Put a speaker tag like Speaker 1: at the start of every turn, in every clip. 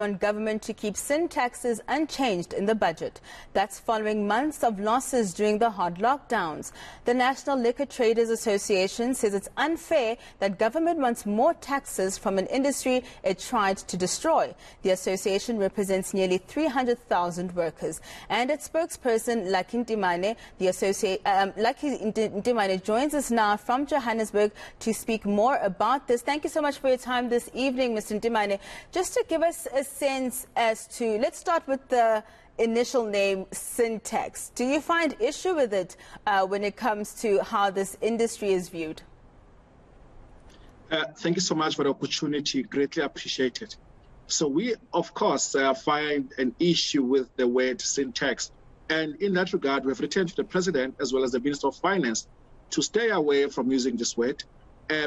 Speaker 1: on government to keep sin taxes unchanged in the budget. That's following months of losses during the hard lockdowns. The National Liquor Traders Association says it's unfair that government wants more taxes from an industry it tried to destroy. The association represents nearly 300,000 workers. And its spokesperson, Lucky Ntimane, Ntimane joins us now from Johannesburg to speak more about this. Thank you so much for your time this evening, Mr. Ntimane. Just to give us a sense as to, let's start with the initial name, sin tax. Do you find issue with it when it comes to how this industry is viewed?
Speaker 2: Thank you so much for the opportunity. Greatly appreciated. So we, of course, find an issue with the word sin tax. And in that regard, we have returned to the President as well as the Minister of Finance to stay away from using this word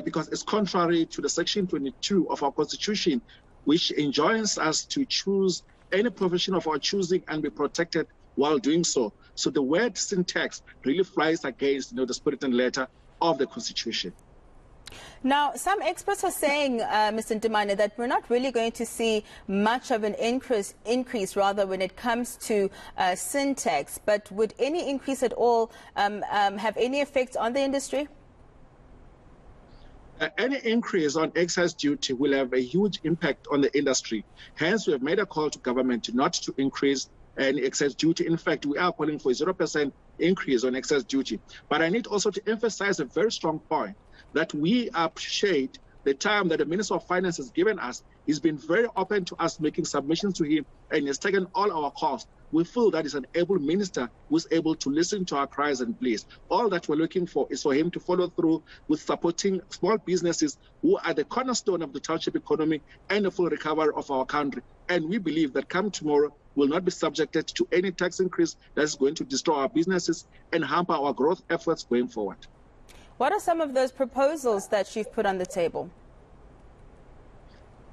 Speaker 2: because it's contrary to the Section 22 of our Constitution, which enjoins us to choose any profession of our choosing and be protected while doing so. So the word sin tax really flies against the spirit and letter of the Constitution.
Speaker 1: Now, some experts are saying, Mr. Ntimane, that we're not really going to see much of an increase rather when it comes to sin tax. But would any increase at all have any effect on the industry?
Speaker 2: Any increase on excise duty will have a huge impact on the industry. Hence, we have made a call to government not to increase any excise duty. In fact, we are calling for a 0% increase on excise duty. But I need also to emphasize a very strong point that we appreciate the time that the Minister of Finance has given us. He's been very open to us making submissions to him, and he's taken all our calls. We feel that he's an able minister who's able to listen to our cries and pleas. All that we're looking for is for him to follow through with supporting small businesses who are the cornerstone of the township economy and the full recovery of our country. And we believe that come tomorrow, will not be subjected to any tax increase that is going to destroy our businesses and hamper our growth efforts going forward.
Speaker 1: What are some of those proposals that you've put on the table?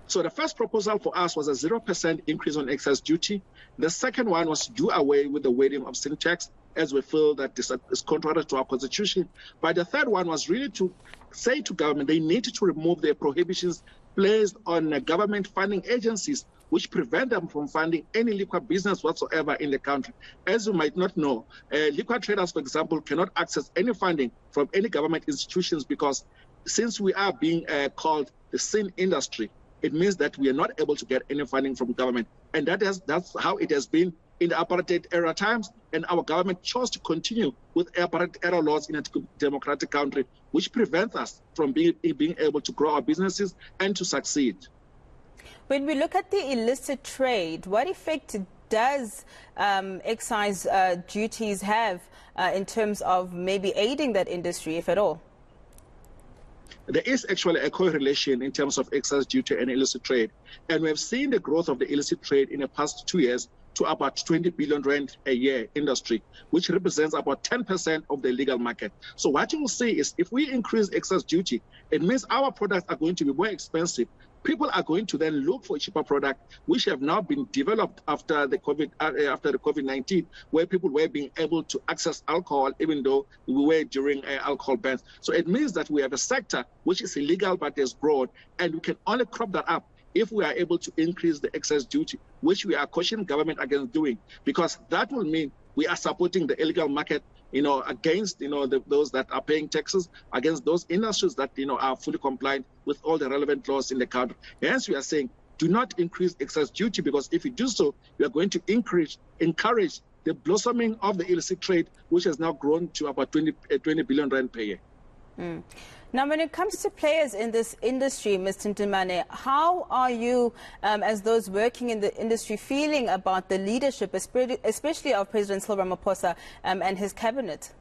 Speaker 2: So the first proposal for us was a 0% increase on excise duty. The second one was to do away with the weighting of sin tax, as we feel that this is contrary to our Constitution. But the third one was really to say to government they need to remove the prohibitions placed on government funding agencies which prevent them from funding any liquor business whatsoever in the country. As you might not know, liquor traders, for example, cannot access any funding from any government institutions because since we are being called the sin industry, it means that we are not able to get any funding from government. And that's how it has been in the apartheid era times. And our government chose to continue with apartheid era laws in a democratic country, which prevents us from being able to grow our businesses and to succeed.
Speaker 1: When we look at the illicit trade, what effect does excise duties have in terms of maybe aiding that industry, if at all?
Speaker 2: There is actually a correlation in terms of excise duty and illicit trade. And we have seen the growth of the illicit trade in the past 2 years to about 20 billion rand a year industry, which represents about 10% of the illegal market. So what you will see is if we increase excise duty, it means our products are going to be more expensive. People are going to then look for a cheaper product, which have now been developed after the COVID-19, where people were being able to access alcohol, even though we were during alcohol bans. So it means that we have a sector which is illegal but is broad, and we can only crop that up if we are able to increase the excise duty, which we are cautioning government against doing, because that will mean we are supporting the illegal market, against, those that are paying taxes, against those industries that, are fully compliant with all the relevant laws in the country. Hence, we are saying, do not increase excise duty, because if you do so, you are going to encourage the blossoming of the illicit trade, which has now grown to about 20 billion rand per year.
Speaker 1: Now, when it comes to players in this industry, Mr. Ntimane, how are you, as those working in the industry, feeling about the leadership, especially of President Cyril Ramaphosa and his cabinet?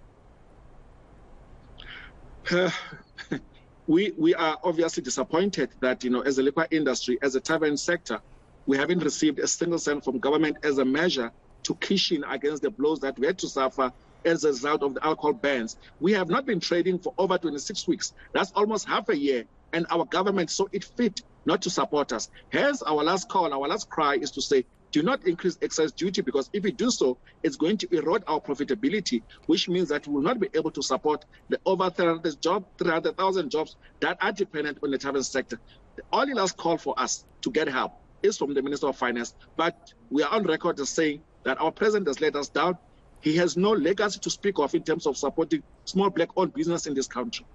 Speaker 2: We are obviously disappointed that, as a liquor industry, as a tavern sector, we haven't received a single cent from government as a measure to cushion against the blows that we had to suffer as a result of the alcohol bans. We have not been trading for over 26 weeks. That's almost half a year. And our government saw it fit not to support us. Hence, our last call, our last cry is to say, do not increase excise duty, because if we do so, it's going to erode our profitability, which means that we will not be able to support the over 300,000 jobs that are dependent on the tavern sector. The only last call for us to get help is from the Minister of Finance. But we are on record as saying that our president has let us down. He has no legacy to speak of in terms of supporting small black-owned business in this country.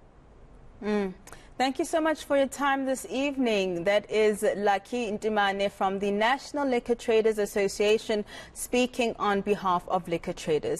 Speaker 1: Thank you so much for your time this evening. That is Lucky Ntimane from the National Liquor Traders Association speaking on behalf of liquor traders.